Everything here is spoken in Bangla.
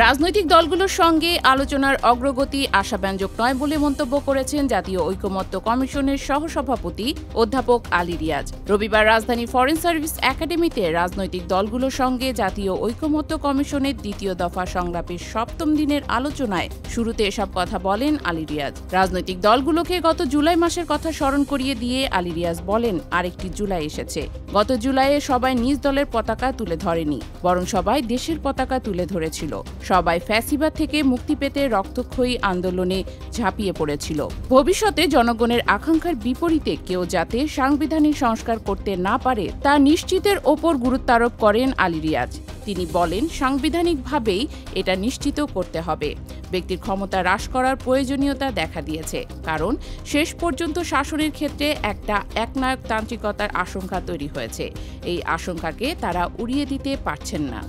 রাজনৈতিক দলগুলোর সঙ্গে আলোচনার অগ্রগতি আশাব্যঞ্জক নয় বলে মন্তব্য করেছেন জাতীয় ঐকমত্য কমিশনের সহসভাপতি অধ্যাপক আলী রিয়াজ। রবিবার রাজধানী ফরেন সার্ভিস একাডেমিতে রাজনৈতিক দলগুলোর সঙ্গে জাতীয় ঐকমত্য কমিশনের দ্বিতীয় দফা সংলাপের সপ্তম দিনের আলোচনায় শুরুতে এসব কথা বলেন আলী রিয়াজ। রাজনৈতিক দলগুলোকে গত জুলাই মাসের কথা স্মরণ করিয়ে দিয়ে আলী রিয়াজ বলেন, আরেকটি জুলাই এসেছে। গত জুলাইয়ে সবাই নিজ দলের পতাকা তুলে ধরেনি, বরং সবাই দেশের পতাকা তুলে ধরেছিল। সবাই ফ্যাসিবাদ থেকে মুক্তি পেতে রক্তক্ষয়ী আন্দোলনে ঝাঁপিয়ে পড়েছিল। ভবিষ্যতে জনগণের আকাঙ্ক্ষার বিপরীতে কেউ যাতে সাংবিধানিক সংস্কার করতে না পারে তা নিশ্চিতের ওপর গুরুত্বারোপ করেন আলী রিয়াজ। তিনি বলেন, সাংবিধানিকভাবেই এটা নিশ্চিত করতে হবে। ব্যক্তির ক্ষমতা হ্রাস করার প্রয়োজনীয়তা দেখা দিয়েছে, কারণ শেষ পর্যন্ত শাসনের ক্ষেত্রে একটা একনায়কতান্ত্রিকতার আশঙ্কা তৈরি হয়েছে। এই আশঙ্কাকে তারা উড়িয়ে দিতে পারছেন না।